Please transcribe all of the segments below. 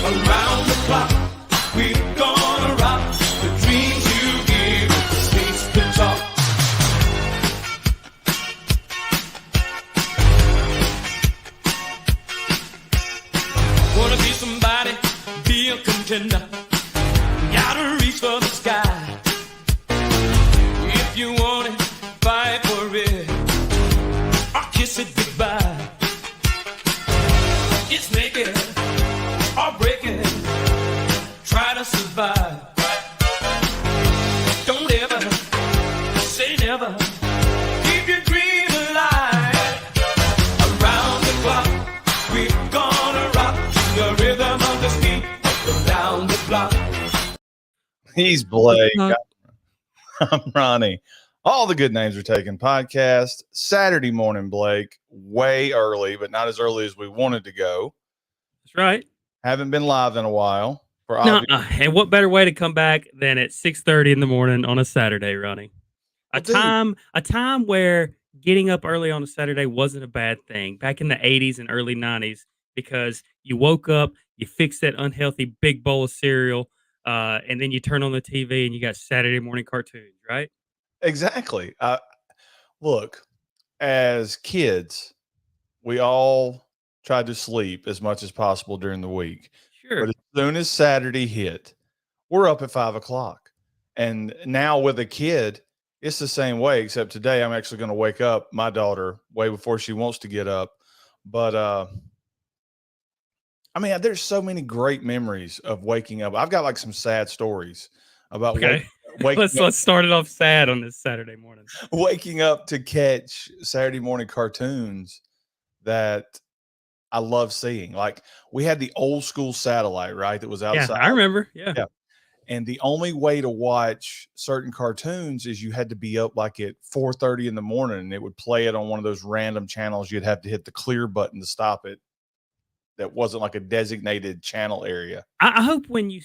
Around the clock, we're gonna rock the dreams you give us space to talk. Wanna be somebody, be a contender. Gotta reach for the sky. If you want it, fight for it, or kiss it goodbye. Just make it or break it. Try to survive. Don't ever say never. Keep your dream alive. Around the clock, we're gonna rock the rhythm of the beat. Around the clock. He's Blake. I'm Ronnie. All the Good Names Are Taken podcast. Saturday morning, Blake. Way early, but not as early as we wanted to go. That's right. Haven't been live in a while. And what better way to come back than at 6:30 in the morning on a Saturday, Ronnie? A time where getting up early on a Saturday wasn't a bad thing. Back in the 80s and early 90s, because you woke up, you fixed that unhealthy big bowl of cereal, and then you turn on the TV and you got Saturday morning cartoons, right? Exactly. Look, as kids, we all tried to sleep as much as possible during the week. Sure. But as soon as Saturday hit, we're up at 5 o'clock. And now with a kid, it's the same way, except today I'm actually going to wake up my daughter way before she wants to get up. But I mean, there's so many great memories of waking up. I've got like some sad stories about let's start it off sad on this Saturday morning. Waking up to catch Saturday morning cartoons that I love seeing. Like we had the old school satellite, right? That was outside. Yeah, I remember. Yeah. And the only way to watch certain cartoons is you had to be up like at 4:30 in the morning, and it would play it on one of those random channels. You'd have to hit the clear button to stop it. That wasn't like a designated channel area. I hope when you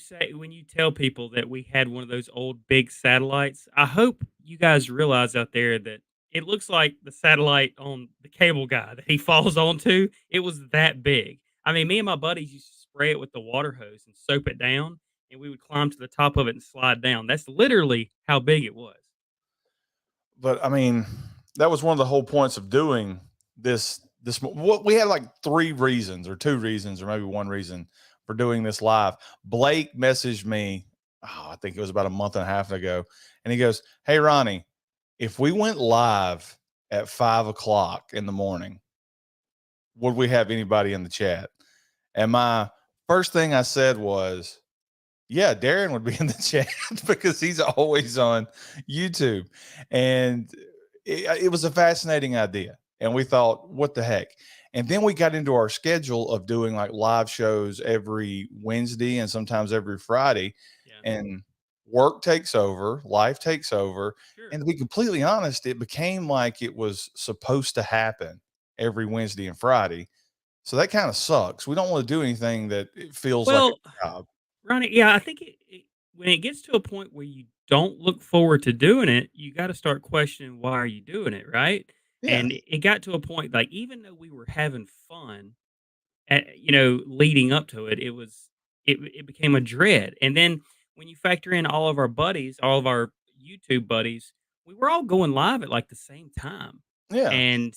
tell people that we had one of those old big satellites, I hope you guys realize out there that it looks like the satellite on the cable guy that he falls onto. It was that big. I mean, me and my buddies used to spray it with the water hose and soap it down, and we would climb to the top of it and slide down. That's literally how big it was. But I mean, that was one of the whole points of doing this. What we had like 3 reasons or 2 reasons or maybe 1 reason for doing this live. Blake messaged me, I think it was about a month and a half ago, and he goes, "Hey Ronnie, if we went live at 5 o'clock in the morning, would we have anybody in the chat?" And my first thing I said was, yeah, Darren would be in the chat because he's always on YouTube. And it was a fascinating idea. And we thought, what the heck? And then we got into our schedule of doing like live shows every Wednesday and sometimes every Friday. Yeah. And work takes over, life takes over. Sure. And to be completely honest, it became like it was supposed to happen every Wednesday and Friday. So that kind of sucks. We don't want to do anything that it feels like a job. Ronnie, yeah, I think when it gets to a point where you don't look forward to doing it, you got to start questioning, why are you doing it, right? Yeah. And it got to a point, like, even though we were having fun, leading up to it, it became a dread. And then when you factor in all of our buddies, all of our YouTube buddies, we were all going live at like the same time. Yeah. And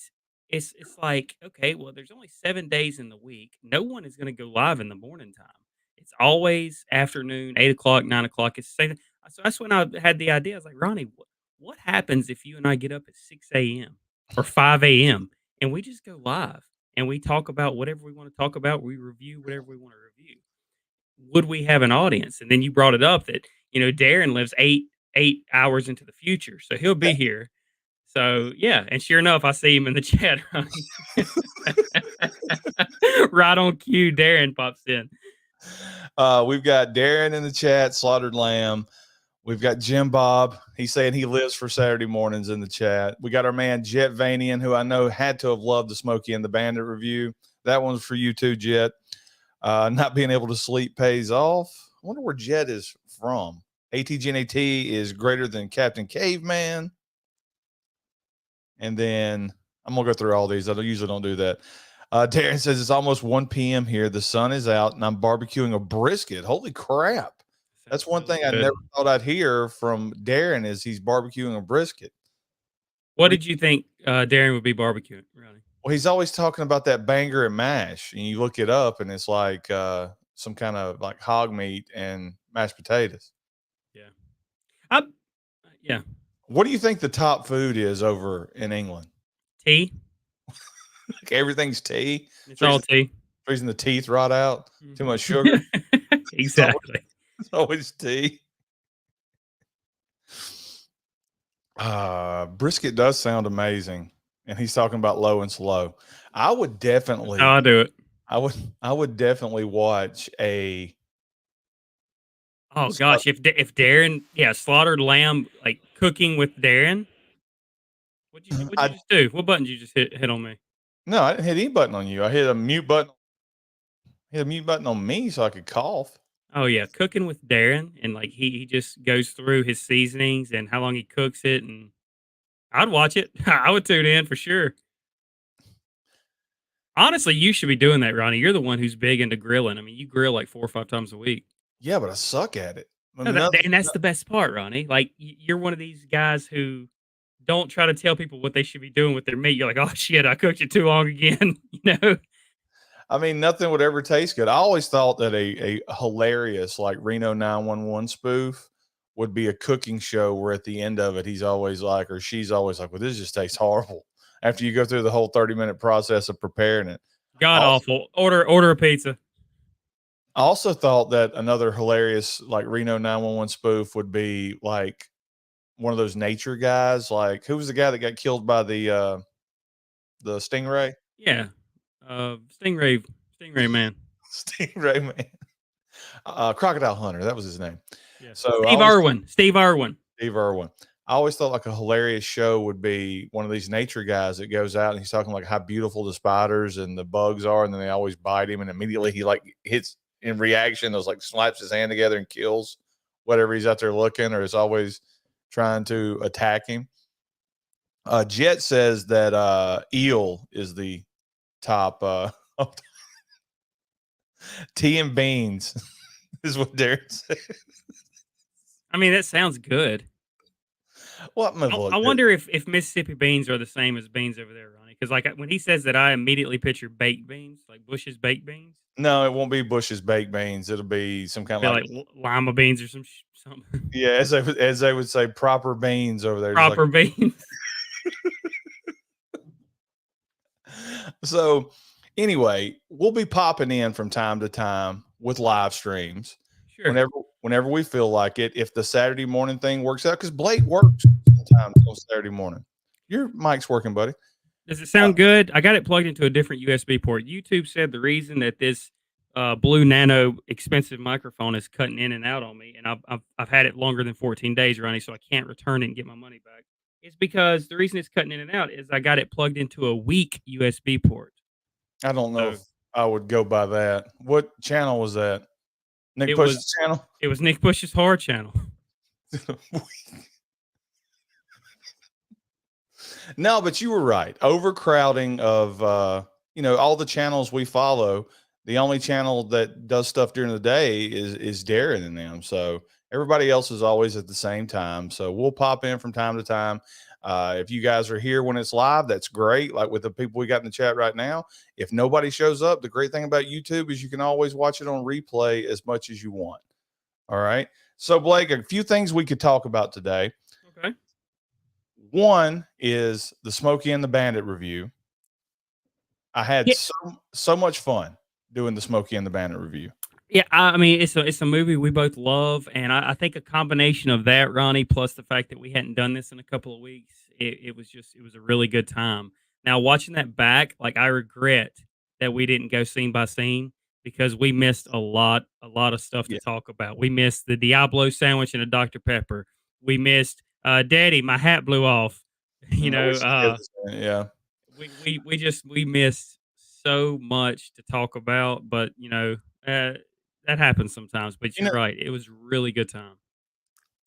it's like, okay, well, there's only 7 days in the week. No one is going to go live in the morning time. It's always afternoon, 8 o'clock, 9 o'clock. It's the same. So that's when I had the idea. I was like, Ronnie, what happens if you and I get up at 6 a.m. or 5 a.m. and we just go live and we talk about whatever we want to talk about? We review whatever we want to review. Would we have an audience? And then you brought it up that, Darren lives eight hours into the future, so he'll be here. So, yeah, and sure enough, I see him in the chat. Right on cue, Darren pops in. We've got Darren in the chat, Slaughtered Lamb. We've got Jim Bob. He's saying he lives for Saturday mornings in the chat. We got our man Jet Vanian, who I know had to have loved the Smokey and the Bandit review. That one's for you too, Jet. Not being able to sleep pays off. I wonder where Jet is from. ATGNAT is greater than Captain Caveman. And then I'm going to go through all these. I usually don't do that. Darren says it's almost 1 p.m. here. The sun is out, and I'm barbecuing a brisket. Holy crap! That's Sounds one really thing I good. never thought I'd hear from Darren is he's barbecuing a brisket. What did you think Darren would be barbecuing, Ronnie? Well, he's always talking about that banger and mash, and you look it up, and it's like some kind of like hog meat and mashed potatoes. Yeah. I yeah. What do you think the top food is over in England? Tea. Like everything's tea, It's all freezing, tea. freezing the teeth rot out. Too much sugar. Mhm. It's always, Exactly. it's always tea. Brisket does sound amazing, and he's talking about low and slow. I would That's definitely, how I do it. I would definitely watch a. Oh gosh, if Darren, yeah, slaughtered lamb like cooking with Darren. What'd you I just do? What button did you just hit on me? no, I didn't hit any button on you. I hit a mute button. Hit a mute button on me so I could cough. Oh yeah, cooking with Darren, and like he just goes through his seasonings and how long he cooks it, and I'd watch it. I would tune in for sure. Honestly, you should be doing that, Ronnie. You're the one who's big into grilling. I mean, you grill like 4 or 5 times a week. Yeah, but I suck at it. No, and that's the best part, Ronnie. Like you're one of these guys who don't try to tell people what they should be doing with their meat. You're like, oh shit, I cooked it too long again. You know? I mean, nothing would ever taste good. I always thought that a hilarious like Reno 911 spoof would be a cooking show where at the end of it, he's always like, or she's always like, well, this just tastes horrible after you go through the whole 30-minute process of preparing it. God Also, awful. Order a pizza. I also thought that another hilarious like Reno 911 spoof would be like one of those nature guys. Like who was the guy that got killed by the stingray? Yeah. Stingray man. Stingray man. Crocodile Hunter. That was his name. Yeah. So I Steve always Irwin. Steve Irwin. Steve Irwin. I always thought like a hilarious show would be one of these nature guys that goes out and he's talking like how beautiful the spiders and the bugs are, and then they always bite him, and immediately he like hits in reaction, those like slaps his hand together and kills whatever he's out there looking, or is always trying to attack him. Jet says that eel is the top tea and beans is what Derek said. I mean, that sounds good. What I wonder if Mississippi beans are the same as beans over there, Ronnie. Because like when he says that, I immediately picture baked beans, like Bush's baked beans. No, it won't be Bush's baked beans. It'll be some kind Be of like lima beans or something. yeah, as they would say, proper beans over there. Proper beans. So anyway, we'll be popping in from time to time with live streams Sure. whenever we feel like it. If the Saturday morning thing works out, because Blake works sometimes on Saturday morning. Your mic's working, buddy. Does it sound good? I got it plugged into a different USB port. YouTube said the reason that this Blue Nano expensive microphone is cutting in and out on me, and I've had it longer than 14 days, Ronnie, so I can't return it and get my money back. It's because the reason it's cutting in and out is I got it plugged into a weak USB port. I don't know if I would go by that. What channel was that? Nick Push's channel? It was Nick Push's hard channel. No, but you were right. Overcrowding of all the channels we follow. The only channel that does stuff during the day is Darren and them. So everybody else is always at the same time. So we'll pop in from time to time. If you guys are here when it's live, that's great. Like with the people we got in the chat right now. If nobody shows up, the great thing about YouTube is you can always watch it on replay as much as you want. All right. So Blake, a few things we could talk about today. Okay. One is the Smokey and the Bandit review. I had so much fun doing the Smokey and the Bandit review. Yeah, I mean it's a movie we both love, and I think a combination of that, Ronnie, plus the fact that we hadn't done this in a couple of weeks, it was a really good time. Now watching that back, like I regret that we didn't go scene by scene because we missed a lot of stuff to talk about. We missed the Diablo sandwich and a Dr. Pepper. We missed Daddy, my hat blew off. We missed so much to talk about, but that happens sometimes. But you're right, it was a really good time.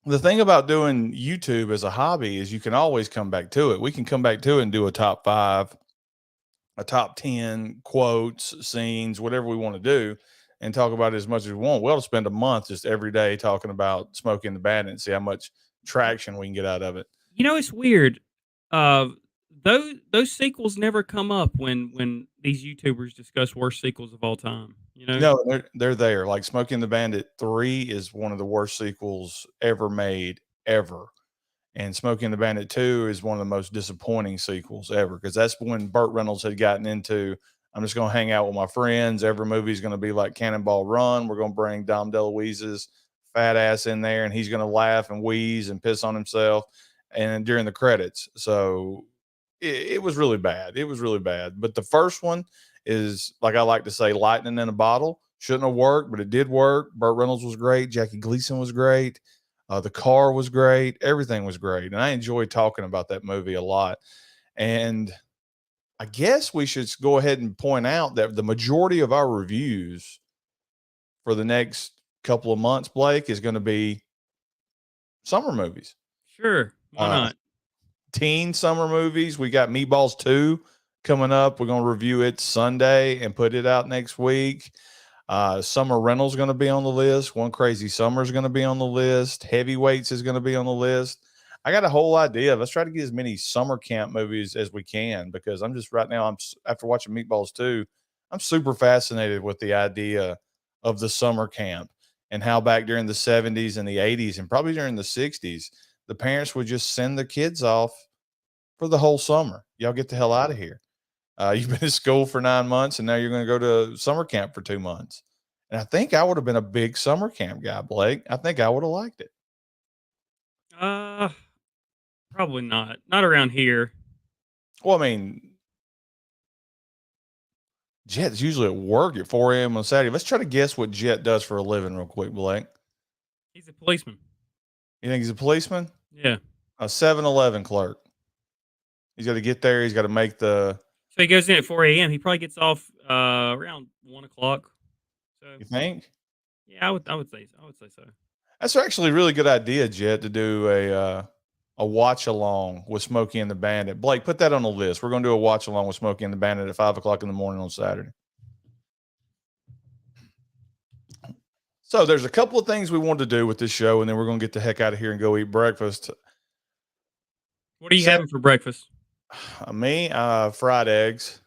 The thing about doing YouTube as a hobby is you can always come back to it. We can come back to it and do a top 5 a top 10 quotes, scenes, whatever we want to do, and talk about it as much as we want. We'll spend a month just every day talking about Smokey and the Bandit and see how much traction we can get out of it. It's weird. Uh, those sequels never come up when these YouTubers discuss worst sequels of all time. No, they're there. Like Smokey and the Bandit 3 is one of the worst sequels ever made, ever. And Smokey and the Bandit 2 is one of the most disappointing sequels ever, because that's when Burt Reynolds had gotten into, I'm just going to hang out with my friends. Every movie is going to be like Cannonball Run. We're going to bring Dom DeLuise's fat ass in there, and he's going to laugh and wheeze and piss on himself and during the credits. So it was really bad. It was really bad. But the first one is, like I like to say, lightning in a bottle. Shouldn't have worked, but it did work. Burt Reynolds was great. Jackie Gleason was great. The car was great. Everything was great. And I enjoyed talking about that movie a lot. And I guess we should go ahead and point out that the majority of our reviews for the next couple of months, Blake, is going to be summer movies. Sure, why not? Teen summer movies. We got Meatballs 2 coming up. We're going to review it Sunday and put it out next week. Summer Rental's going to be on the list. One Crazy Summer is going to be on the list. Heavyweights is going to be on the list. I got a whole idea. Let's try to get as many summer camp movies as we can, because I'm just right now, after watching Meatballs 2, I'm super fascinated with the idea of the summer camp and how back during the 70s and the 80s and probably during the 60s, the parents would just send the kids off for the whole summer. Y'all get the hell out of here. You've been in school for 9 months, and now you're going to go to summer camp for 2 months. And I think I would have been a big summer camp guy, Blake. I think I would have liked it. Uh, Probably not. Not around here. Well, I mean, Jet's usually at work at 4 a.m. on Saturday. Let's try to guess what Jet does for a living real quick, Blake. He's a policeman. You think he's a policeman? Yeah. A 7-Eleven clerk. He's got to get there. He's got to make the. So he goes in at 4 a.m. He probably gets off around 1 o'clock. So You think? yeah, I would say so. That's actually a really good idea, Jet, to do a watch along with Smokey and the Bandit. Blake, put that on the list. We're going to do a watch along with Smokey and the Bandit at 5 o'clock in the morning on Saturday. So there's a couple of things we want to do with this show, and then we're going to get the heck out of here and go eat breakfast. What are you having for breakfast? Me, fried eggs.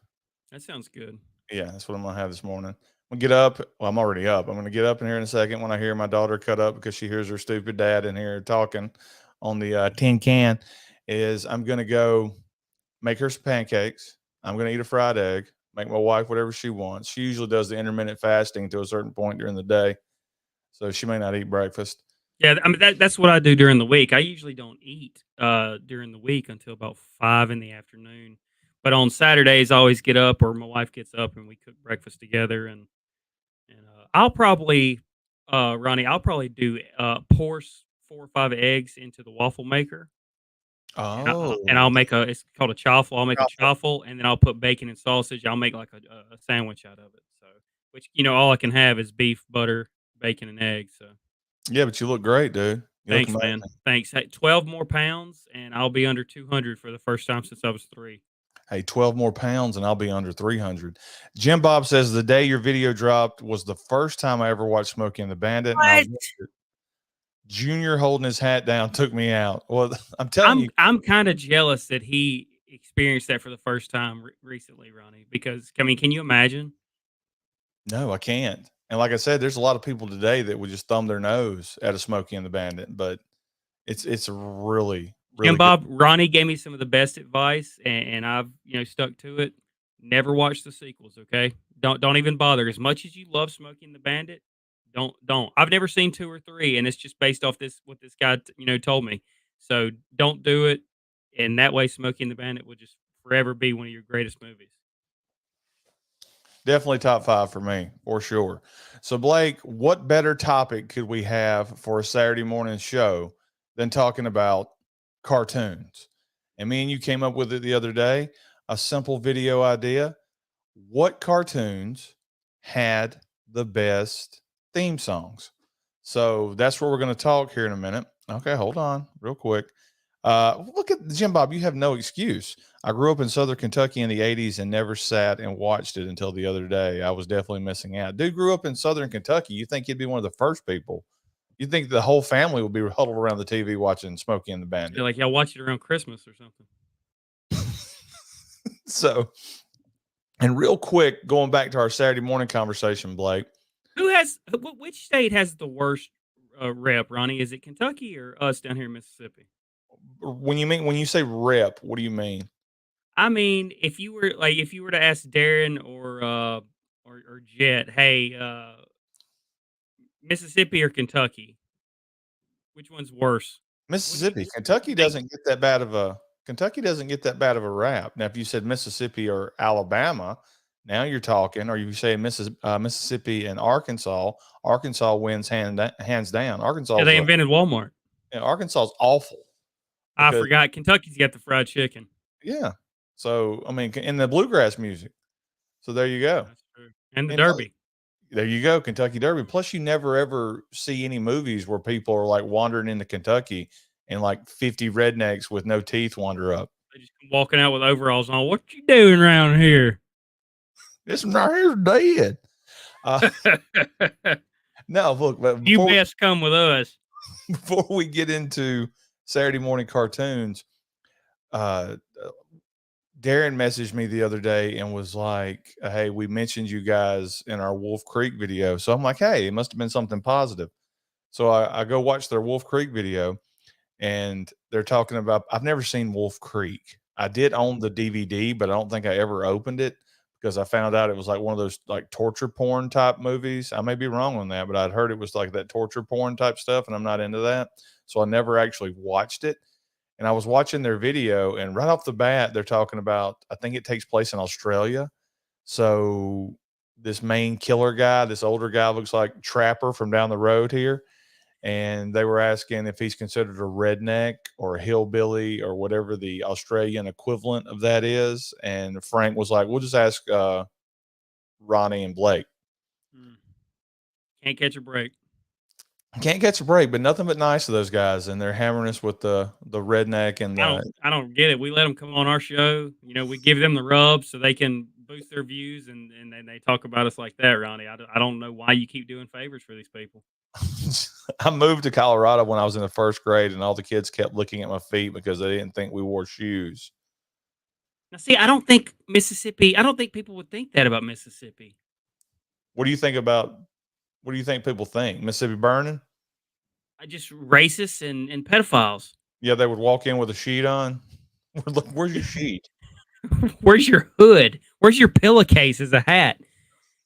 That sounds good. Yeah, that's what I'm going to have this morning. I'm going to get up. Well, I'm already up. I'm going to get up in here in a second when I hear my daughter cut up because she hears her stupid dad in here talking on the tin can. I'm going to go make her some pancakes. I'm going to eat a fried egg, make my wife whatever she wants. She usually does the intermittent fasting to a certain point during the day, so she may not eat breakfast. Yeah, I mean that's what I do during the week. I usually don't eat during the week until about 5 in the afternoon. But on Saturdays, I always get up, or my wife gets up, and we cook breakfast together. And I'll probably, Ronnie, I'll probably do pour 4 or 5 eggs into the waffle maker. And I'll make it's called a chaffle. I'll make a chaffle, and then I'll put bacon and sausage. I'll make like a sandwich out of it. So, which all I can have is beef, butter, bacon, and eggs. So. Yeah, but you look great, dude. Thanks, man. Thanks. Hey, 12 more pounds, and I'll be under 200 for the first time since I was 3. Hey, 12 more pounds, and I'll be under 300. Jim Bob says the day your video dropped was the first time I ever watched Smokey and the Bandit. What? Junior holding his hat down took me out. Well, I'm telling you. I'm kind of jealous that he experienced that for the first time recently, Ronnie, because, I mean, can you imagine? No, I can't. And like I said, there's a lot of people today that would just thumb their nose at a Smokey and the Bandit, but it's really, really And Bob, Ronnie gave me some of the best advice, and I've stuck to it. Never watch the sequels, okay? Don't even bother. As much as you love Smokey and the Bandit, don't. I've never seen 2 or 3, and it's just based off what this guy told me. So don't do it, and that way Smokey and the Bandit will just forever be one of your greatest movies. Definitely top 5 for me, for sure. So, Blake, what better topic could we have for a Saturday morning show than talking about cartoons? And me and you came up with it the other day, a simple video idea. What cartoons had the best theme songs? So that's what we're going to talk here in a minute. Okay, hold on real quick. Look at Jim Bob. You have no excuse. I grew up in Southern Kentucky in the '80s and never sat and watched it until the other day. I was definitely missing out. Dude grew up in Southern Kentucky. You think he'd be one of the first people? You think the whole family would be huddled around the TV watching Smokey and the You're Bandit? like, y'all watch it around Christmas or something. So, and real quick, going back to our Saturday morning conversation, Blake. Who has which state has the worst rep, Ronnie? Is it Kentucky or us down here in Mississippi? When you say rep, what do you mean? I mean, if you were to ask Darren or Jet, hey, Mississippi or Kentucky, which one's worse? Mississippi. What do you think? Kentucky doesn't get that bad of a rap. Now, if you said Mississippi or Alabama, now you're talking. Or you say Mississippi and Arkansas, Arkansas wins hands down. Yeah, they invented Walmart. Arkansas is awful I because forgot Kentucky's got the fried chicken. yeah. So I mean, in the bluegrass music. So there you go. That's true. And the And Derby. there you go, Kentucky Derby. Plus, you never ever see any movies where people are like wandering into Kentucky and like 50 rednecks with no teeth wander up. They just come walking out with overalls on. What you doing around here? This one right here's dead. No, look, but You best come with us. before we get into Saturday morning cartoons, uh, Darren messaged me the other day and was like, "Hey, we mentioned you guys in our Wolf Creek video." So I'm like, "Hey, it must have been something positive." So I go watch their Wolf Creek video, and they're talking about. I've never seen Wolf Creek. I did own the DVD, but I don't think I ever opened it because I found out it was like one of those like torture porn type movies. I may be wrong on that, but I'd heard it was like that torture porn type stuff, and I'm not into that. So I never actually watched it. And I was watching their video, and right off the bat, they're talking about, I think it takes place in Australia. So this main killer guy, this older guy, looks like Trapper from down the road here. And they were asking if he's considered a redneck or a hillbilly or whatever the Australian equivalent of that is. And Frank was like, we'll just ask Ronnie and Blake. Can't catch a break. Can't catch a break, but nothing but nice to those guys. And they're hammering us with the redneck and I don't get it. We let them come on our show. You know, we give them the rub so they can boost their views, and then they talk about us like that, Ronnie. I don't know why you keep doing favors for these people. I moved to Colorado when I was in the first grade, and all the kids kept looking at my feet because they didn't think we wore shoes. Now, see, I don't think people would think that about Mississippi. What do you think about? What do you think people think? Mississippi burning? I just racists and pedophiles. Yeah, they would walk in with a sheet on. Look, where's your sheet? Where's your hood? Where's your pillowcase as a hat?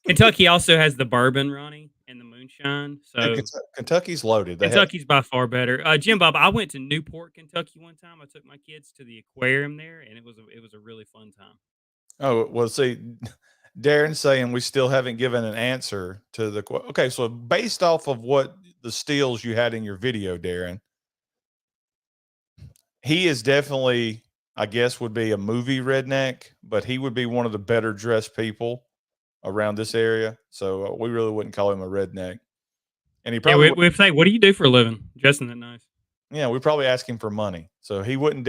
Kentucky also has the bourbon, Ronnie, and the moonshine. So Kentucky's loaded. Kentucky's by far better. Jim Bob, I went to Newport, Kentucky one time. I took my kids to the aquarium there, and it was a really fun time. Oh well, see, Darren's saying we still haven't given an answer to the. Okay, so based off of what the steals you had in your video, Darren, he is definitely, I guess, would be a movie redneck, but he would be one of the better dressed people around this area. So we really wouldn't call him a redneck. And he probably we'd say, "What do you do for a living?" Dressing that nice. Yeah, we probably ask him for money, so he wouldn't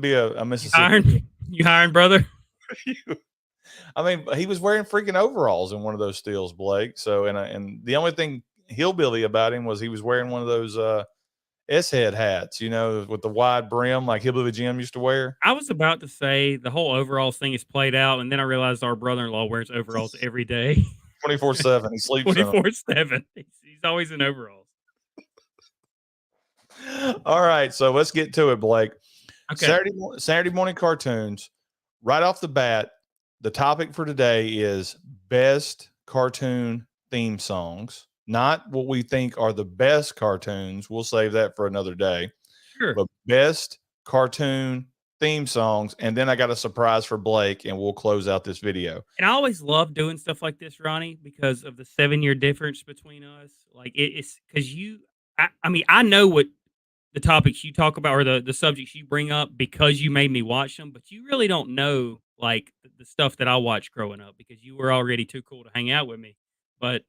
be a Mississippi. You hiring, brother? I mean, he was wearing freaking overalls in one of those steals, Blake. So and the only thing hillbilly about him was he was wearing one of those S-head hats, you know, with the wide brim like Hillbilly Jim used to wear. I was about to say the whole overalls thing is played out, and then I realized our brother-in-law wears overalls every day. 24/7. He sleeps 24/7. He's always in overalls. All right, so let's get to it, Blake. Okay. Saturday morning cartoons. Right off the bat, the topic for today is best cartoon theme songs. Not what we think are the best cartoons. We'll save that for another day. Sure. But best cartoon theme songs. And then I got a surprise for Blake, and we'll close out this video. And I always love doing stuff like this, Ronnie, because of the 7-year difference between us. Like it's because I mean, I know what the topics you talk about or the subjects you bring up because you made me watch them, but you really don't know like the stuff that I watched growing up because you were already too cool to hang out with me. But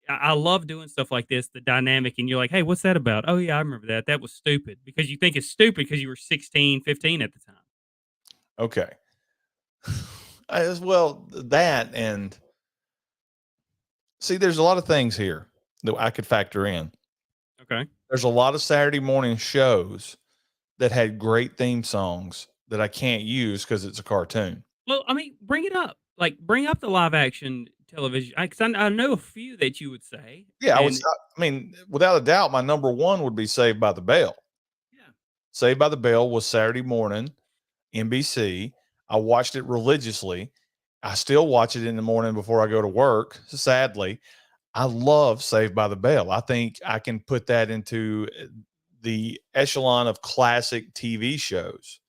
I love doing stuff like this, the dynamic, and you're like, "Hey, what's that about?" "Oh, yeah, I remember that. That was stupid," because you think it's stupid because you were 16, 15 at the time. Okay. As well, that and see, there's a lot of things here that I could factor in. Okay. There's a lot of Saturday morning shows that had great theme songs that I can't use because it's a cartoon. Well, I mean, bring it up. Like, bring up the live action television, because I know a few that you would say, Yeah, and I mean, without a doubt, my number one would be Saved by the Bell. yeah. Saved by the Bell was Saturday morning, NBC. I watched it religiously. I still watch it in the morning before I go to work. Sadly, I love Saved by the Bell. I think I can put that into the echelon of classic TV shows.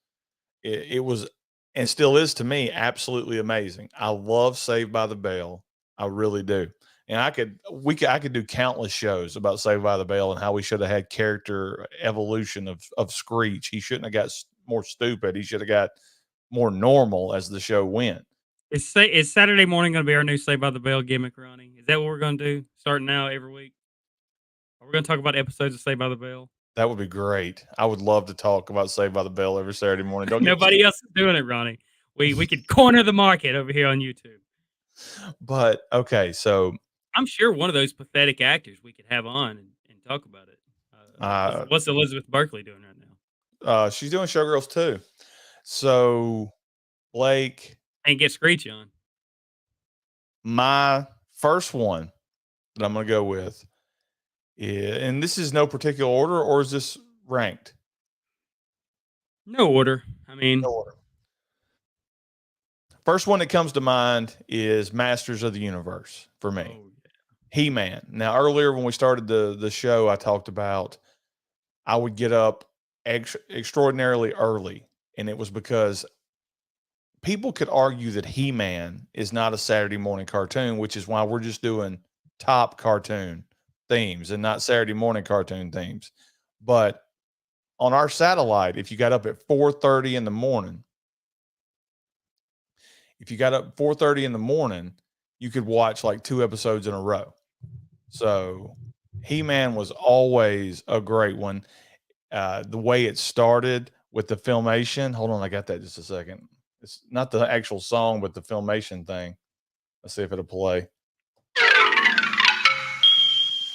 It was and still is to me absolutely amazing. I love Saved by the Bell. I really do. And I could do countless shows about Saved by the Bell and how we should have had character evolution of Screech. He shouldn't have got more stupid. He should have got more normal as the show went. Is Saturday morning gonna be our new Saved by the Bell gimmick, Ronnie? Is that what we're gonna do starting now every week? Are we gonna talk about episodes of Saved by the Bell? That would be great. I would love to talk about Saved by the Bell every Saturday morning. Don't get me Nobody else is doing it, Ronnie. We could corner the market over here on YouTube. but okay, so I'm sure one of those pathetic actors we could have on and talk about it. What's Elizabeth Berkley doing right now? she's doing Showgirls too. So Blake, And get Screech on. my first one that I'm going to go with, and this is no particular order, or is this ranked? No order. I mean, No order. First one that comes to mind is Masters of the Universe for me. oh, yeah. He-Man. Now, earlier when we started the show, I talked about I would get up extraordinarily early, and it was because people could argue that He-Man is not a Saturday morning cartoon, which is why we're just doing top cartoon themes and not Saturday morning cartoon themes. But on our satellite, if you got up at 4:30 in the morning, you could watch like 2 episodes in a row. So He-Man was always a great one. The way it started with the filmation. Hold on, I got that just a second. It's not the actual song, but the filmation thing. Let's see if it'll play.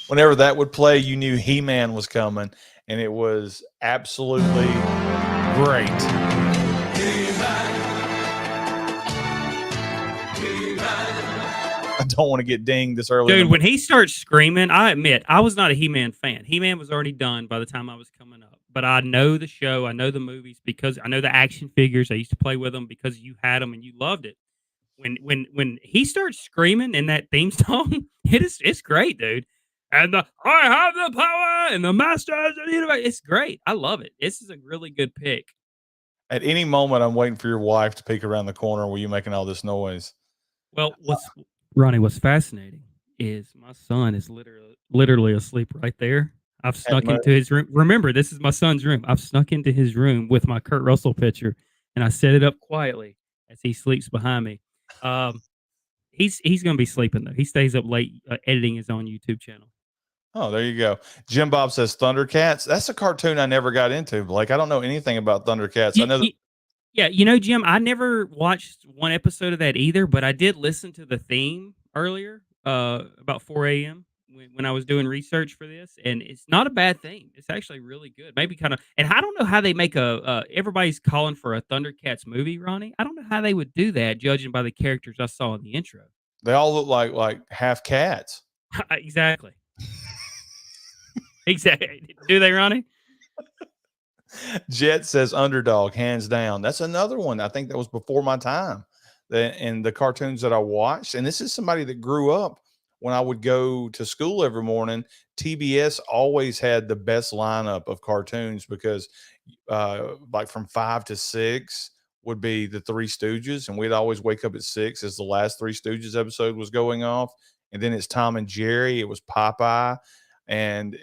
Whenever that would play, you knew He-Man was coming, and it was absolutely great. I don't want to get dinged this early. Dude, when he starts screaming, I admit I was not a He-Man fan. He-Man was already done by the time I was coming up. But I know the show, I know the movies because I know the action figures. I used to play with them because you had them and you loved it. When he starts screaming in that theme song, it's great, dude. And the I have the power and the masters of the universe. It's great. I love it. This is a really good pick. At any moment, I'm waiting for your wife to peek around the corner where you making all this noise. Well, what's fascinating is my son is literally asleep right there. I've snuck into his room. Remember, this is my son's room. I've snuck into his room with my Kurt Russell picture, and I set it up quietly as he sleeps behind me. He's gonna be sleeping though. He stays up late editing his own YouTube channel. Oh, there you go. Jim Bob says Thundercats. That's a cartoon I never got into, Blake. I don't know anything about Thundercats. I know. Yeah, Jim, I never watched one episode of that either, but I did listen to the theme earlier, about 4 a.m. When I was doing research for this, and it's not a bad theme. It's actually really good. Maybe kind of, and I don't know how they make everybody's calling for a Thundercats movie, Ronnie. I don't know how they would do that, judging by the characters I saw in the intro. They all look like half cats. Exactly. Exactly. Do they, Ronnie? Jet says Underdog, hands down. That's another one. I think that was before my time. And the cartoons that I watched, and this is somebody that grew up when I would go to school every morning. TBS always had the best lineup of cartoons because, like from 5 to 6 would be the Three Stooges, and we'd always wake up at 6 as the last Three Stooges episode was going off, and then it's Tom and Jerry. It was Popeye, and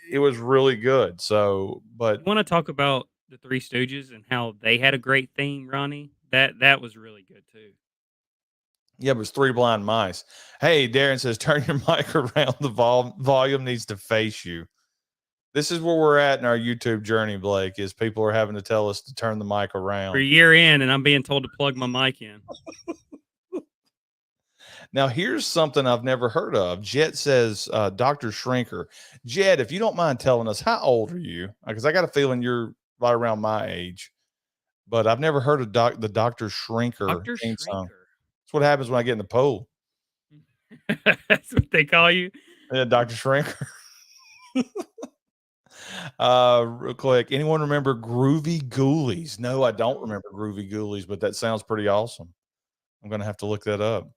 it was really good. So, but You want to talk about the Three Stooges and how they had a great theme, Ronnie? That was really good too. Yeah, but it's three blind mice. Hey, Darren says, turn your mic around. The volume needs to face you. This is where we're at in our YouTube journey, Blake, is people are having to tell us to turn the mic We're a around. year in, and I'm being told to plug my mic in. Now, here's something I've never heard of. Jet says, Dr. Shrinker. Jet, if you don't mind telling us, how old are you? Because I got a feeling you're right around my age, but I've never heard of the Dr. Shrinker Dr. theme song. Shrinker. That's what happens when I get in the pool. That's what they call you. Yeah, Dr. Shrinker. Real quick, anyone remember Groovy Ghoulies? No, I don't remember Groovy Ghoulies, but that sounds pretty awesome. I'm gonna have to look that up.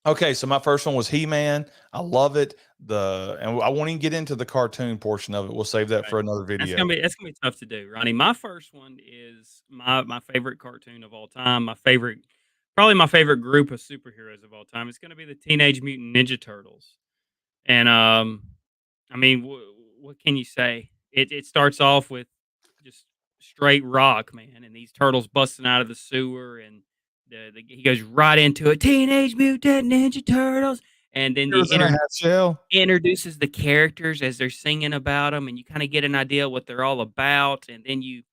Okay, so my first one was He-Man. I love it. And I won't even get into the cartoon portion of it. We'll save that Right. for another That's video. gonna be tough to do, Ronnie. My first one is my favorite cartoon of all time. Probably my favorite group of superheroes of all time. It's gonna be the Teenage Mutant Ninja Turtles. And I mean, what can you say? It starts off with just straight rock, man, and these turtles busting out of the sewer, and he goes right into it. Teenage Mutant Ninja Turtles, and then Heroes in a half shell. introduces the characters as they're singing about them, and you kind of get an idea what they're all about, and then you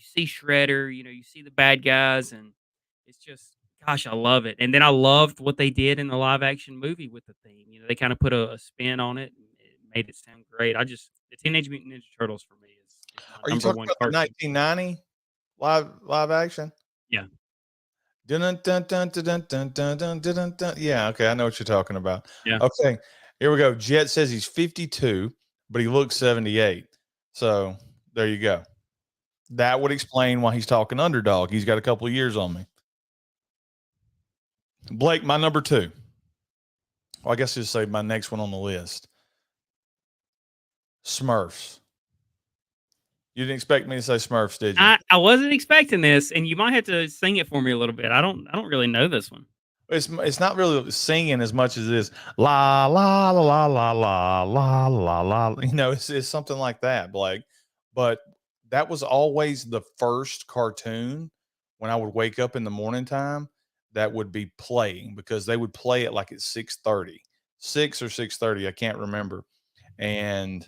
see Shredder, you see the bad guys, and it's just, gosh, I love it. And then I loved what they did in the live action movie with the theme. They kind of put a spin on it, and it made it sound great. The Teenage Mutant Ninja Turtles for me is my Are you number talking one about the cartoon. 1990 live action? Yeah, Dun, dun, dun, dun, dun, dun, dun, dun, dun, dun. Yeah, okay, I know what you're talking about. yeah. Okay, here we go. Jet says he's 52, but he looks 78. So there you go. That would explain why he's talking underdog. He's got a couple of years on me. Blake, my number two. Well, I guess just say my next one on the list. Smurfs. You didn't expect me to say Smurfs, did you? I wasn't expecting this, and you might have to sing it for me a little bit. I don't really know this one. It's not really singing as much as it is la la la la la la la la. It's something like that, Blake. But that was always the first cartoon when I would wake up in the morning time that would be playing, because they would play it like at 6:30, 6 or 6:30. I can't remember. And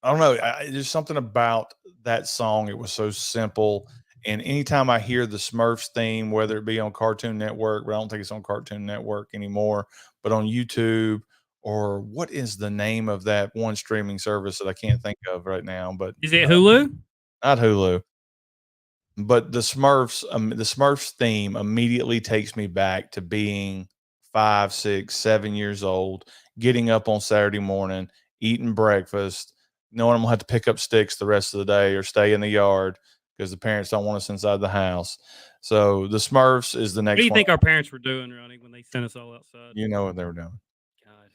I don't know. There's something about that song. It was so simple. And anytime I hear the Smurfs theme, whether it be on Cartoon Network, but I don't think it's on Cartoon Network anymore, but on YouTube, or what is the name of that one streaming service that I can't think of right now? But Is it Hulu? not Hulu. But the Smurfs theme immediately takes me back to being 5, 6, 7 years old, getting up on Saturday morning, eating breakfast, knowing I'm gonna have to pick up sticks the rest of the day or stay in the yard because the parents don't want us inside the house. So the Smurfs is the What do next you one. think our parents were doing, Ronnie, when they sent us all outside? You know what they were doing. God,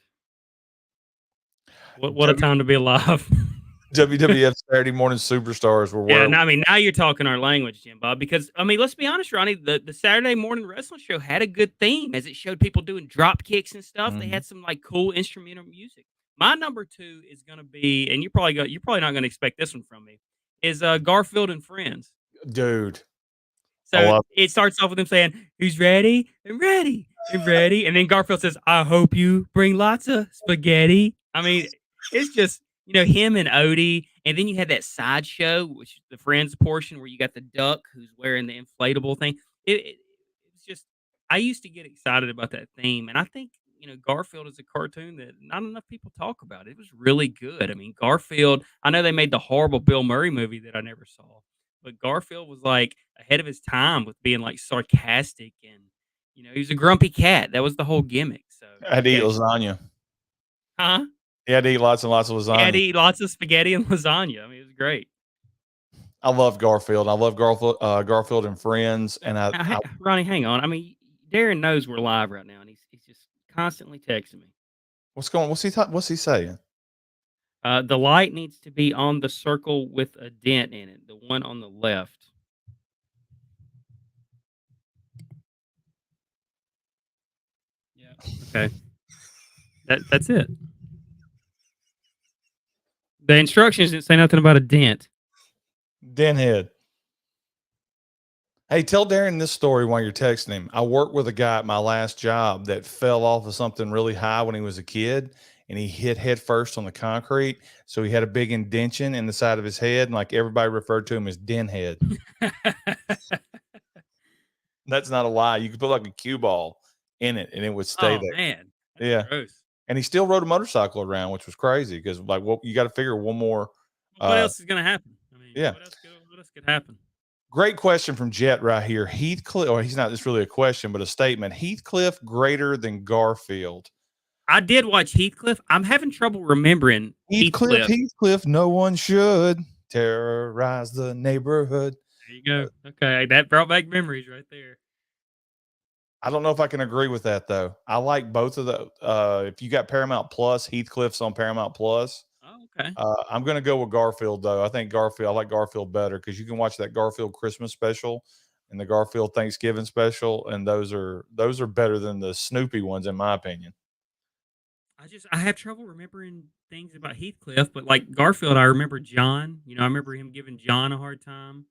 what a time to be alive. WWF Saturday morning superstars were Yeah, where. no, I mean, now you're talking our language, Jim Bob. Because I mean, let's be honest, Ronnie. The Saturday morning wrestling show had a good theme, as it showed people doing drop kicks and stuff. They Mhm. had some like cool instrumental music. My number two is going to be, and you're probably not going to expect this one from me, is Garfield and Friends. Dude, I So love it starts off with him saying, "Who's ready? And ready and ready," and then Garfield says, "I hope you bring lots of spaghetti." I mean, it's just him and Odie, and then you had that sideshow, which is the Friends portion, where you got the duck who's wearing the inflatable thing. It's just, I used to get excited about that theme, and I think Garfield is a cartoon that not enough people talk about. It was really good. I mean, Garfield. I know they made the horrible Bill Murray movie that I never saw, but Garfield was like ahead of his time with being like sarcastic, and he was a grumpy cat. That was the whole gimmick. So I had to eat yeah, lasagna. huh? He had to eat lots and lots of He had lasagna. to eat lots of spaghetti and lasagna. I mean, it was great. I love Garfield. I love Garfield and Friends, and I Ronnie, hang on. I mean, Darren knows we're live right now, and he's just constantly texting me. what's he saying? The light needs to be on the circle with a dent in it, the one on the left. Yeah. Okay. That's it. The instructions didn't say nothing about a dent. Denhead. Hey, tell Darren this story while you're texting him. I worked with a guy at my last job that fell off of something really high when he was a kid and he hit head first on the concrete. So he had a big indention in the side of his head. And like everybody referred to him as Den Head. That's not a lie. You could put like a cue ball in it and it would stay Oh there. man, that's Yeah. gross. And he still rode a motorcycle around, which was crazy because like what you got to figure one more. What else is gonna happen? I mean, Yeah. what else could happen? Great question from Jet right here. Heathcliff, or he's not, it's really a question, but a statement. Heathcliff greater than Garfield. I did watch Heathcliff. I'm having trouble remembering Heathcliff, Heathcliff. Heathcliff, no one should terrorize the neighborhood. There you go. Okay, that brought back memories right there. I don't know if I can agree with that though. I like both of the. If you got Paramount Plus, Heathcliff's on Paramount Plus. Oh, okay. I'm going to go with Garfield though. I think Garfield. I like Garfield better because you can watch that Garfield Christmas special and the Garfield Thanksgiving special, and those are better than the Snoopy ones in my opinion. I have trouble remembering things about Heathcliff, but like Garfield, I remember John. I remember him giving John a hard time.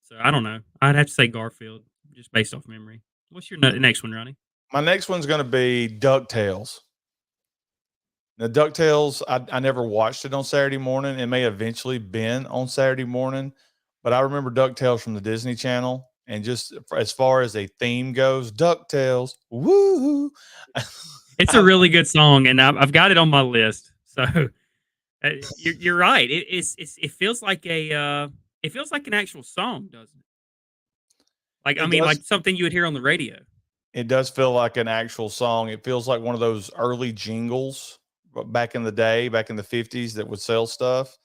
So I don't know. I'd have to say Garfield, just based off memory. What's your next one, Ronnie? My next one's going to be DuckTales. Now, DuckTales, I never watched it on Saturday morning. It may eventually been on Saturday morning, but I remember DuckTales from the Disney Channel. And just as far as a theme goes, DuckTales, woo! It's a really good song, and I've got it on my list. So you're right. It feels like it feels like an actual song, doesn't it? Like I It mean, does. like something you would hear on the radio. It does feel like an actual song. It feels like one of those early jingles back in the day, back in the 50s that would sell stuff.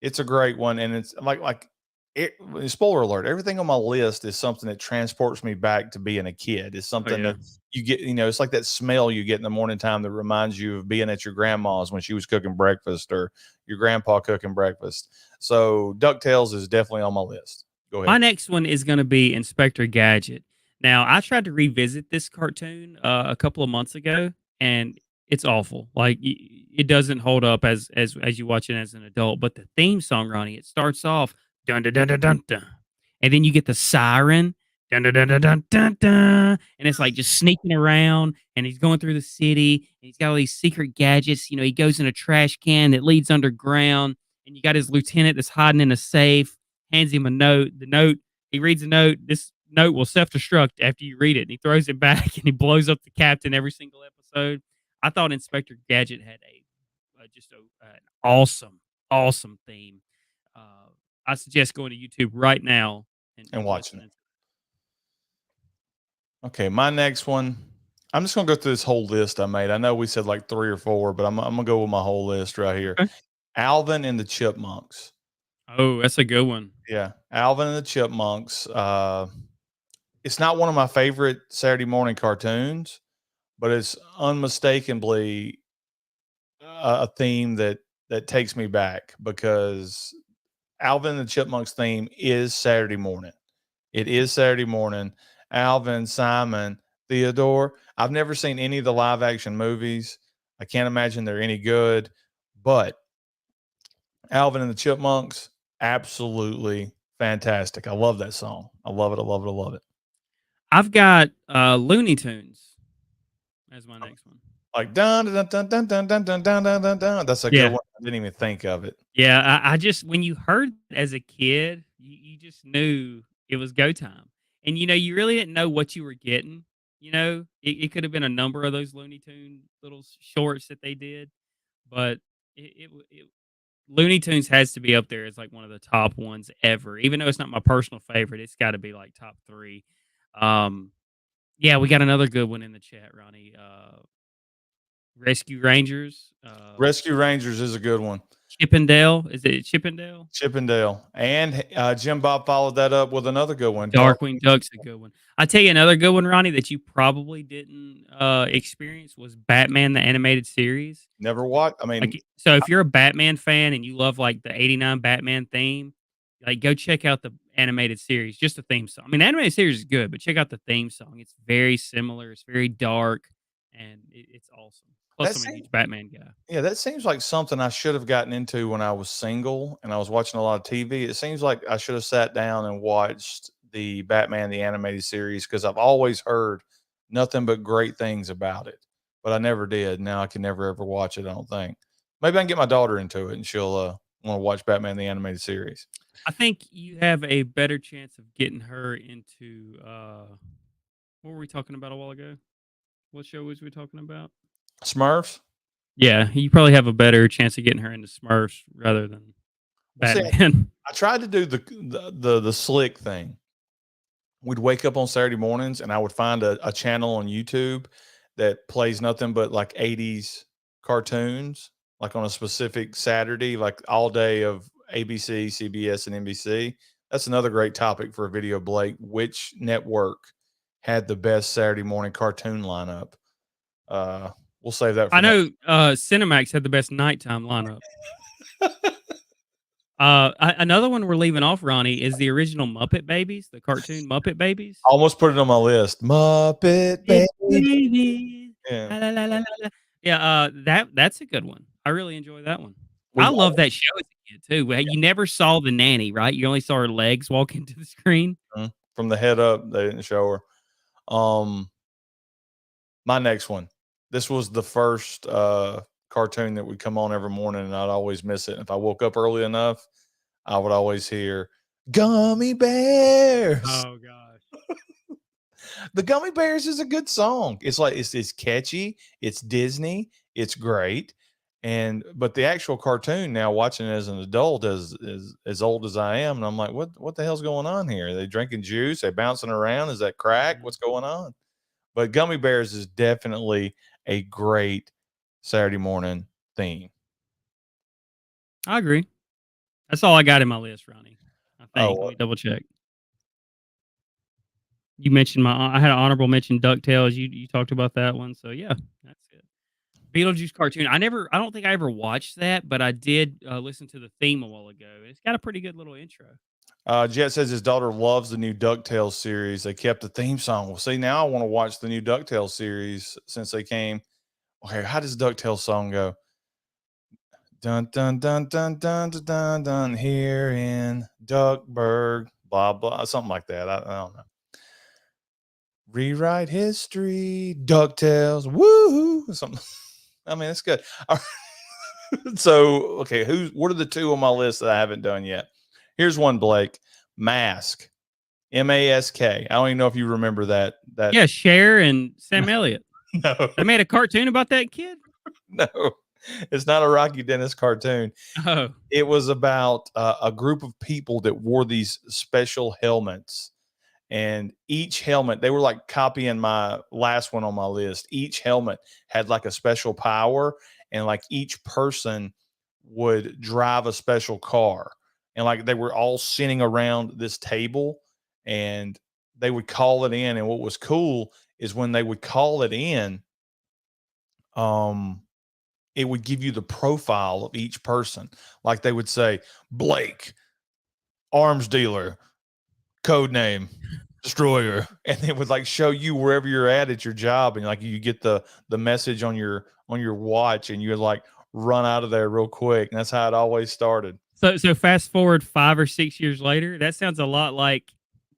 It's a great one. And it's like it, spoiler alert, everything on my list is something that transports me back to being a kid. It's something yeah. that you get, it's like that smell you get in the morning time that reminds you of being at your grandma's when she was cooking breakfast or your grandpa cooking breakfast. So DuckTales is definitely on my list. Go ahead. My next one is going to be Inspector Gadget. Now, I tried to revisit this cartoon a couple of months ago, and it's awful. Like it doesn't hold up as you watch it as an adult. But the theme song, Ronnie, it starts off dun dun dun dun dun, dun. And then you get the siren dun dun dun dun dun dun, dun, and it's like just sneaking around, and he's going through the city, and he's got all these secret gadgets. He goes in a trash can that leads underground, and you got his lieutenant that's hiding in a safe. Hands him a note. The note, he reads the note. This note will self-destruct after you read it. And he throws it back and he blows up the captain every single episode. I thought Inspector Gadget had an awesome, awesome theme. I suggest going to YouTube right now and watching it. Okay, my next one. I'm just gonna go through this whole list I made. I know we said like 3 or 4, but I'm gonna go with my whole list right here. Okay. Alvin and the Chipmunks. Oh, that's a good one. Yeah, Alvin and the Chipmunks. It's not one of my favorite Saturday morning cartoons, but it's unmistakably a theme that takes me back because Alvin and the Chipmunks theme is Saturday morning. It is Saturday morning. Alvin, Simon, Theodore. I've never seen any of the live action movies. I can't imagine they're any good, but Alvin and the Chipmunks, absolutely fantastic. I love that song. I love it. I love it. I love it. I've got Looney Tunes as my next one. Like dun dun dun dun dun dun dun dun dun dun dun. That's a good one. I didn't even think of it. Yeah, I just when you heard it as a kid, you just knew it was go time, and you really didn't know what you were getting. It could have been a number of those Looney Tune little shorts that they did, but it Looney Tunes has to be up there as like one of the top ones ever. Even though it's not my personal favorite, it's got to be like top 3. Yeah, we got another good one in the chat, Ronnie. Rescue Rangers. Rescue Rangers is a good one. Chippendale. Is it Chippendale? Chippendale. And Jim Bob followed that up with another good one. Darkwing Duck's a good one. I'll tell you another good one, Ronnie, that you probably didn't experience was Batman the Animated Series. Never watched. I mean, so if you're a Batman fan and you love like the '89 Batman theme, like go check out the animated series, just the theme song. I mean, the animated series is good, but check out the theme song. It's very similar. It's very dark, and it's awesome. Plus, I'm a huge Batman guy. Yeah, that seems like something I should have gotten into when I was single and I was watching a lot of TV. It seems like I should have sat down and watched the Batman the Animated Series because I've always heard nothing but great things about it, but I never did. Now I can never ever watch it. I don't think. Maybe I can get my daughter into it and she'll want to watch Batman the Animated Series. I think you have a better chance of getting her into what were we talking about a while ago? What show was we talking about? Smurfs. Yeah, you probably have a better chance of getting her into Smurfs rather than Well, see, Batman. I tried to do the slick thing. We'd wake up on Saturday mornings and I would find a channel on YouTube that plays nothing but like 80s cartoons, like on a specific Saturday, like all day of ABC, CBS, and NBC. That's another great topic for a video, Blake. Which network had the best Saturday morning cartoon lineup? Uh, we'll save that for I next. know Cinemax had the best nighttime lineup. Another one we're leaving off, Ronnie, is the original Muppet Babies, the cartoon Muppet Babies. I almost put it on my list. Muppet Muppet Baby. Babies. Yeah. La, la, la, la, la, la. Yeah, that's a good one. I really enjoy that one. I We've love that show as a kid too. You never saw the nanny, right? You only saw her legs walk into the screen. from the head up, they didn't show her. My next one. This was the first cartoon that would come on every morning, and I'd always miss it. If I woke up early enough, I would always hear Gummy Bears. Oh gosh. The Gummy Bears is a good song. It's like it's catchy, it's Disney, it's great. And but the actual cartoon now, watching it as an adult, as old as I am, and I'm like, what the hell's going on here? Are they drinking juice? They bouncing around? Is that crack? What's going on? But Gummy Bears is definitely a great Saturday morning theme. I agree. That's all I got in my list, Ronnie. I think. Let Oh, me double check. You mentioned I had an honorable mention DuckTales. You talked about that one. So yeah, that's it. Beetlejuice cartoon. I don't think I ever watched that, but I did listen to the theme a while ago. It's got a pretty good little intro. Jet says his daughter loves the new DuckTales series. They kept the theme song. Well, see, now I want to watch the new DuckTales series since they came. Okay, how does the DuckTales song go? Dun dun dun dun dun dun dun dun here in Duckburg, blah blah, something like that. I don't know. Rewrite history, DuckTales, woo, something. I mean, it's good. All right. So, okay, what are the two on my list that I haven't done yet? Here's one, Blake. M.A.S.K. M.A.S.K. I don't even know if you remember that. Yeah, Cher and Sam Elliott. No, They made a cartoon about that kid. no, it's not a Rocky Dennis cartoon. Oh, It was about a group of people that wore these special helmets, and each helmet, they were like copying my last one on my list. Each helmet had like a special power, and like each person would drive a special car, and like they were all sitting around this table, and they would call it in. And what was cool is when they would call it in, um it would give you the profile of each person. Like they would say, Blake, arms dealer, code name, destroyer. And it would like show you wherever you're at your job. And like you get the message on your watch, and you would like run out of there real quick. And that's how it always started. so fast forward 5 or 6 years later, that sounds a lot like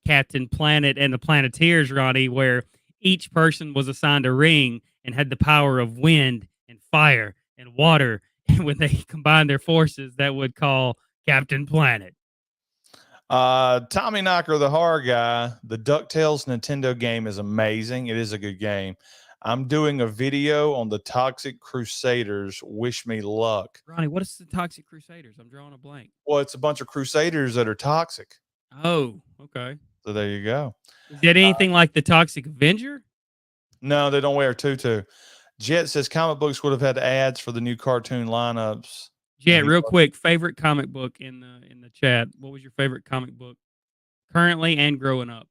Captain Planet and the Planeteers, Ronnie, where each person was assigned a ring and had the power of wind and fire and water. And when they combined their forces, that would call Captain Planet. Tommy Knocker, the horror guy, the DuckTales Nintendo game is amazing. It is a good game. I'm doing a video on the Toxic Crusaders. Wish me luck. Ronnie, what is the Toxic Crusaders? I'm drawing a blank. Well, it's a bunch of crusaders that are toxic. Oh, okay. So there you go. Is that anything like the Toxic Avenger? No, they don't wear a tutu. Jet says comic books would have had ads for the new cartoon lineups. Jet, real quick, favorite comic book in the chat. What was your favorite comic book currently and growing up?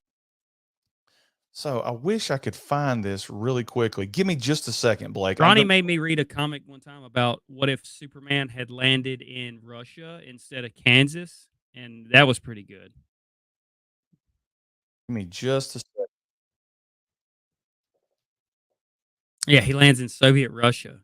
So I wish I could find this really quickly. Give me just a second, Blake. Ronnie made me read a comic one time about what if Superman had landed in Russia instead of Kansas, and that was pretty good. Give me just a second. Yeah, he lands in Soviet Russia.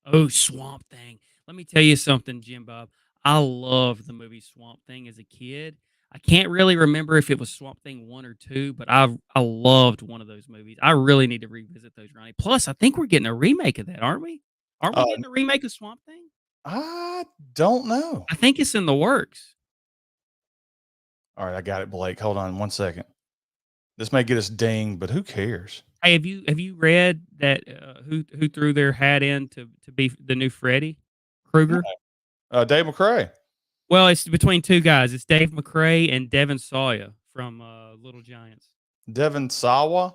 Oh, Swamp Thing. Let me tell you something, Jim Bob. I loved the movie Swamp Thing as a kid. I can't really remember if it was Swamp Thing 1 or 2, but I loved one of those movies. I really need to revisit those, Ronnie. Plus, I think we're getting a remake of that, aren't we? Aren't we Uh, getting a remake of Swamp Thing? I don't know. I think it's in the works. All right, I got it, Blake. Hold on 1 second. This may get us dinged, but who cares? Hey, have you read that who threw their hat in to be the new Freddy Krueger? Dave McCray. Well, it's between two guys. It's Dave McCray and Devin Sawyer from Little Giants. Devin Sawa.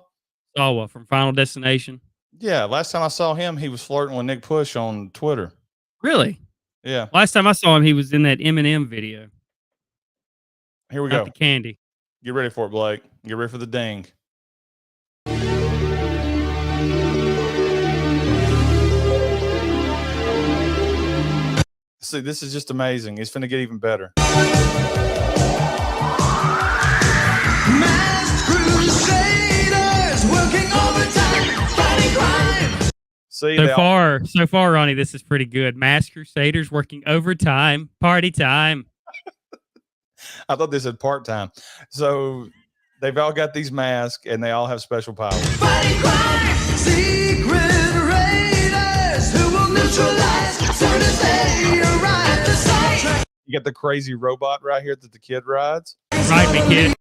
Sawa from Final Destination. Yeah, last time I saw him, he was flirting with Nick Push on Twitter. Really? Yeah. Last time I saw him, he was in that Eminem video. Here we Not go. the candy. Get ready for it, Blake. Get ready for the ding. See, this is just amazing. It's finna get even better. M.A.S.K Crusaders working overtime, fighting crime. See, So far, Ronnie, this is pretty good. M.A.S.K Crusaders working overtime, party time. I thought they said part time. So they've all got these masks and they all have special powers. Fighting crime, secret raiders who will neutralize soon as they arrive to sight. You got the crazy robot right here that the kid rides. Ride me, kid.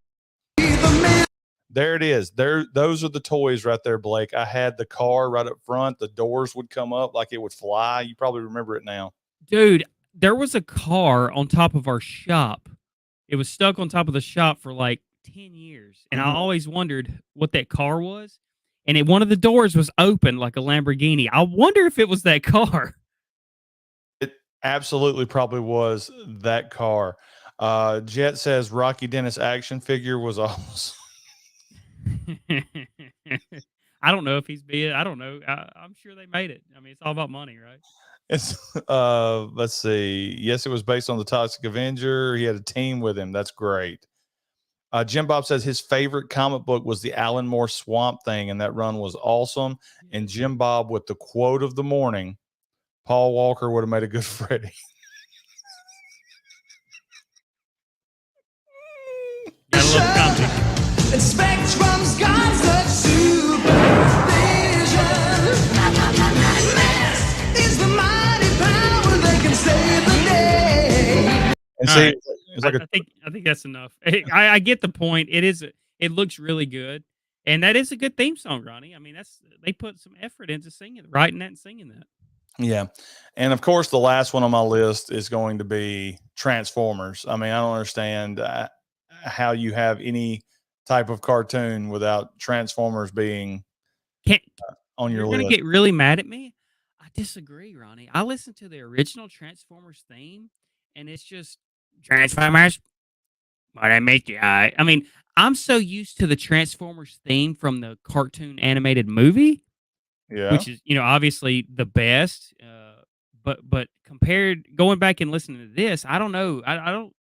There it is. Those are the toys right there, Blake. I had the car right up front. The doors would come up like it would fly. You probably remember it now. Dude, there was a car on top of our shop. It was stuck on top of the shop for like 10 years. And I always wondered what that car was. And one of the doors was open like a Lamborghini. I wonder if it was that car. It absolutely probably was that car. Jet says Rocky Dennis action figure was awesome. I don't know if he's being. I don't know. I'm sure they made it. I mean, it's all about money, right? It's let's see. Yes, it was based on the Toxic Avenger. He had a team with him. That's great. Jim Bob says his favorite comic book was the Alan Moore Swamp Thing, and that run was awesome. And Jim Bob with the quote of the morning, Paul Walker would have made a good Freddy. Got a little comedy. And Spectrum's got such supervision. M.A.S.K is the mighty power that can save the day. And All see, right. it's like I think that's enough. I get the point. It looks really good, and that is a good theme song, Ronnie. I mean, they put some effort into singing, writing that, and singing that. yeah. And of course, the last one on my list is going to be Transformers. I mean, I don't understand how you have any type of cartoon without Transformers being on your You're list. gonna get really mad at me. I disagree, Ronnie. I listened to the original Transformers theme, and it's just Transformers. But I make you. I mean, I'm so used to the Transformers theme from the cartoon animated movie, Yeah. which is obviously the best. But compared going back and listening to this, I don't know. I don't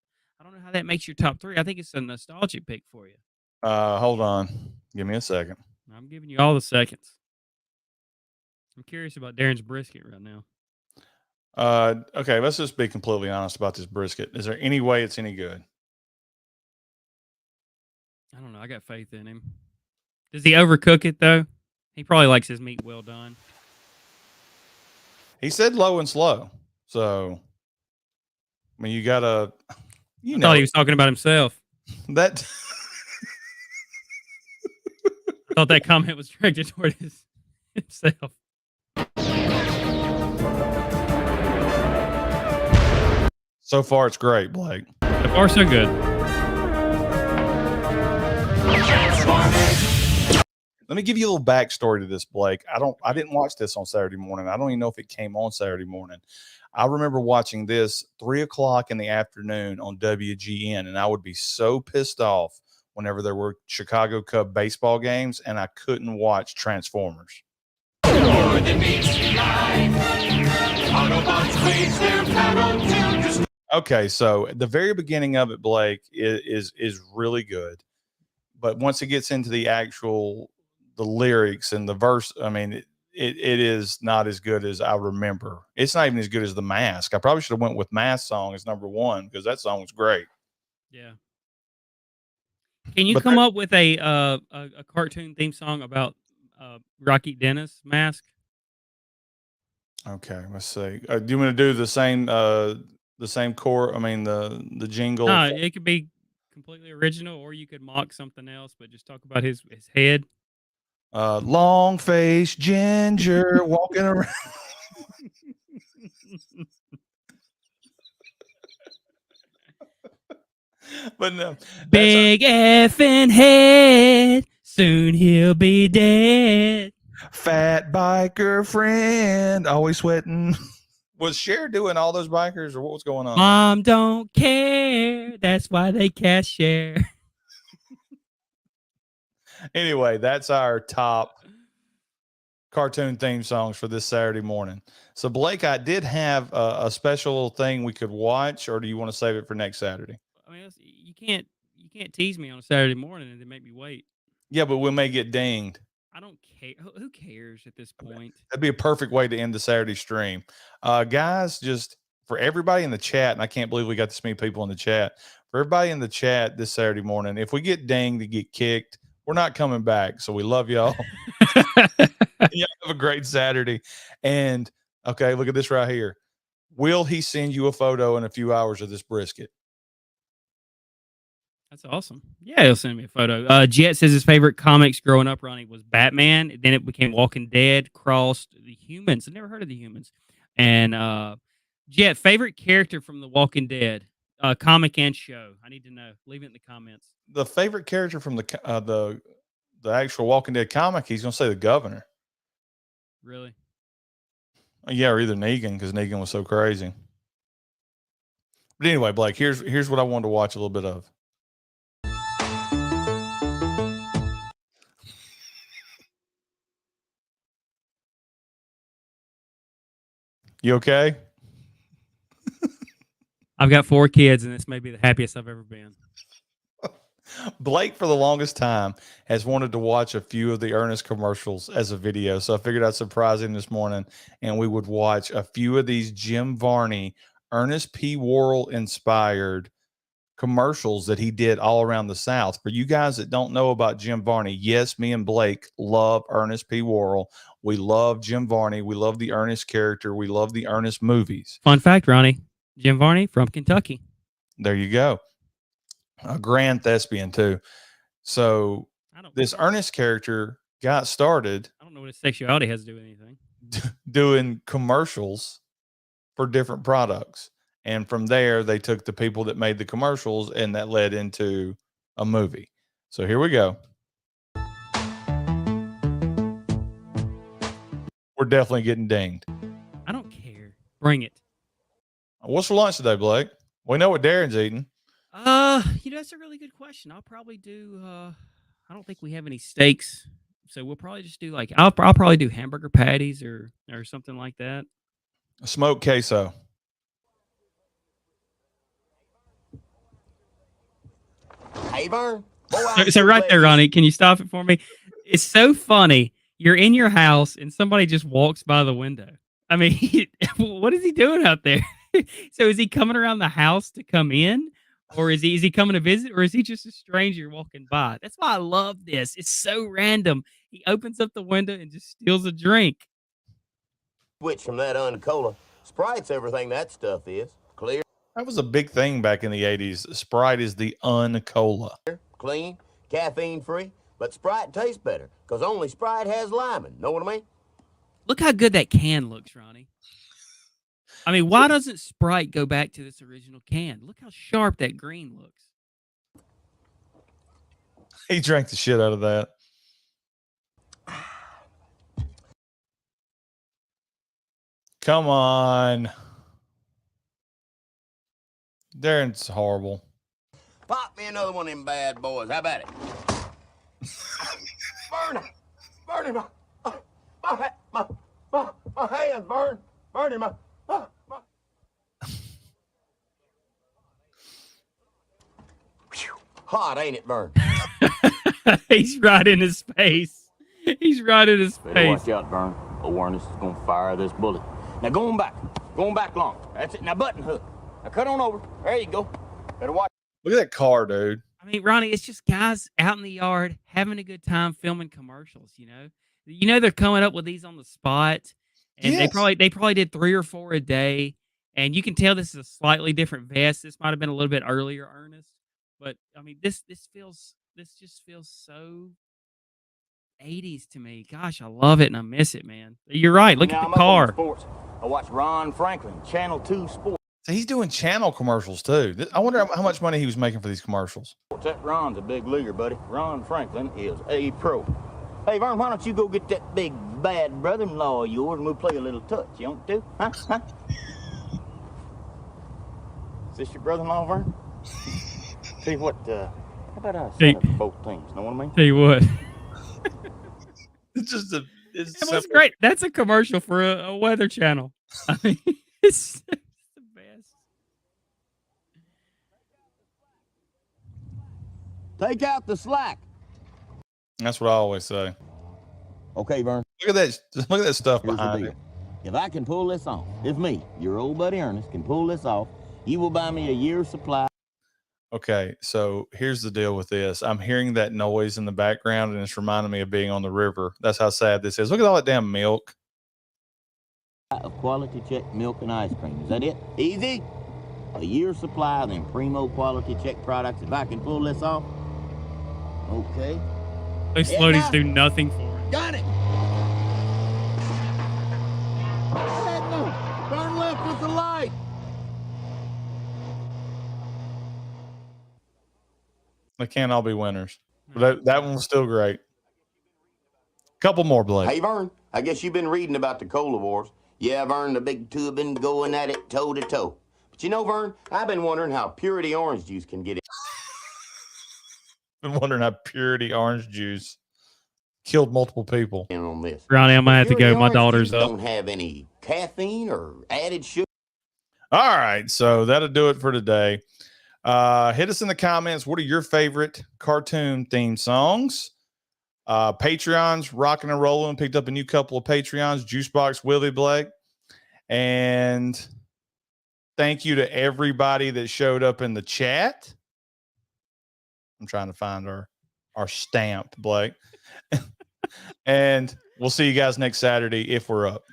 know how that makes your top three. I think it's a nostalgic pick for you. Hold on. Give me a second. I'm giving you all the seconds. I'm curious about Darren's brisket right now. Okay, let's just be completely honest about this brisket. Is there any way it's any good? I don't know. I got faith in him. Does he overcook it though? He probably likes his meat well done. He said low and slow. So, I mean, you gotta, I thought he was talking about himself. that. I thought that comment was directed toward himself. So far, it's great, Blake. So far, so good. Let me give you a little backstory to this, Blake. I didn't watch this on Saturday morning. I don't even know if it came on Saturday morning. I remember watching this 3:00 in the afternoon on WGN, and I would be so pissed off whenever there were Chicago Cub baseball games and I couldn't watch Transformers. Okay, so the very beginning of it, Blake, is really good. But once it gets into the lyrics and the verse, I mean, it is not as good as I remember. It's not even as good as the M.A.S.K. I probably should have went with M.A.S.K. song as number one because that song was great. Yeah. Can you But come up with a cartoon theme song about Rocky Dennis mask? okay, let's see. Do you want to do the same core? I mean, the jingle. No, it could be completely original, or you could mock something else, but just talk about his head. Long face ginger walking around. But no, that's our Big effing head. Soon he'll be dead. fat biker friend, always sweating. Was Cher doing all those bikers, or what was going on? Mom don't care. That's why they cast Cher. Anyway, that's our top cartoon theme songs for this Saturday morning. So, Blake, I did have a special thing we could watch, or do you want to save it for next Saturday? I mean, you can't tease me on a Saturday morning and then make me wait. Yeah, but we may get dinged. I don't care. Who cares at this point? That'd be a perfect way to end the Saturday stream. Guys, just for everybody in the chat, and I can't believe we got this many people in the chat. For everybody in the chat this Saturday morning, if we get dinged to get kicked, we're not coming back. So we love y'all. Y'all have a great Saturday. And okay, look at this right here. Will he send you a photo in a few hours of this brisket? That's awesome. Yeah, he'll send me a photo. Jet says his favorite comics growing up, Ronnie, was Batman. Then it became Walking Dead, crossed the Humans. I've never heard of the Humans. And Jet, favorite character from the Walking Dead, comic and show. I need to know. Leave it in the comments. The favorite character from the actual Walking Dead comic, he's gonna say the governor. Really? Yeah, or either Negan, because Negan was so crazy. But anyway, Blake, here's what I wanted to watch a little bit of. You okay? I've got 4 kids, and this may be the happiest I've ever been. Blake, for the longest time, has wanted to watch a few of the Ernest commercials as a video. So I figured I'd surprise him this morning, and we would watch a few of these Jim Varney, Ernest P. Worrell inspired commercials that he did all around the South. For you guys that don't know about Jim Varney, yes, me and Blake love Ernest P. Worrell. We love Jim Varney. We love the Ernest character. We love the Ernest movies. Fun fact, Ronnie, Jim Varney from Kentucky. There you go. A grand thespian too. So this Ernest character got started. I don't know what his sexuality has to do with anything. Doing commercials for different products. And from there, they took the people that made the commercials, and that led into a movie. So here we go. We're definitely getting dinged. I don't care. Bring it. What's for lunch today, Blake? We know what Darren's eating. That's a really good question. I'll probably do. I don't think we have any steaks, so we'll probably just do I'll probably do hamburger patties or something like that. Smoked queso. Hey, Vern. So right there, Ronnie, can you stop it for me? It's so funny. You're in your house and somebody just walks by the window. I mean, what is he doing out there? So is he coming around the house to come in? Or is he coming to visit? Or is he just a stranger walking by? That's why I love this. It's so random. He opens up the window and just steals a drink. Switch from that on to cola. Sprite's everything that stuff is. Clear, That was a big thing back in the 80s. Sprite is the un-cola. clean, caffeine-free, but Sprite tastes better because only Sprite has liming. Know what I mean? Look how good that can looks, Ronnie. I mean, why doesn't Sprite go back to this original can? Look how sharp that green looks. He drank the shit out of that. Come on. Darren's horrible. Pop me another one of them bad boys. How about it? Burn him. My hand, burn him. Hot, ain't it, Vern? He's right in his face. He's right in his Better face. watch out, Vern. Old Ernest is gonna fire this bullet. Now going back long. That's it. Now button hook. Now cut on over. There you go. Better watch. Look at that car, dude. I mean, Ronnie, it's just guys out in the yard having a good time filming commercials. They're coming up with these on the spot, and they Yes. probably did 3 or 4 a day. And you can tell this is a slightly different vest. This might have been a little bit earlier, Ernest. But I mean, this just feels so 80s to me. Gosh, I love it and I miss it, man. You're right. Look at the I'm up on car. sports. I watch Ron Franklin, Channel 2 Sports. So he's doing channel commercials too. I wonder how much money he was making for these commercials. That Ron's a big leaguer, buddy. Ron Franklin is a pro. Hey, Vern, why don't you go get that big bad brother-in-law of yours and we'll play a little touch? You want to? Huh? Is this your brother-in-law, Vern? Tell you what, how about I sign up for both teams? Know what I mean? Tell you what. It's just it's It was simple. great. That's a commercial for a weather channel. I mean, it's the best. Take out the slack. That's what I always say. Okay, Vern. Look at that! Look at that stuff Here's the behind deal. it. If I can pull this off, if me, your old buddy Ernest, can pull this off, you will buy me a year's supply. Okay, so here's the deal with this. I'm hearing that noise in the background, and it's reminding me of being on the river. That's how sad this is. Look at all that damn milk. Of quality check milk and ice cream. Is that it? Easy? A year's supply of them primo quality check products. If I can pull this off. Okay. Those floaties do nothing for it. Got it. Turn left with the light. They can't all be winners. But that one was still great. Couple more, Blake. Hey, Vern, I guess you've been reading about the cola wars. Yeah, Vern, the big two have been going at it toe to toe. But you know, Vern, I've been wondering how Purity orange juice can get it. Been wondering how Purity orange juice killed multiple people. In on this. Ronnie, I might have to Purity go. My orange daughter's juice up. Don't have any caffeine or added sugar. All right, so that'll do it for today. Hit us in the comments. What are your favorite cartoon theme songs? Patreons rocking and rolling. Picked up a new couple of Patreons. Juicebox Willie Blake. And thank you to everybody that showed up in the chat. I'm trying to find our stamp, Blake. And we'll see you guys next Saturday if we're up.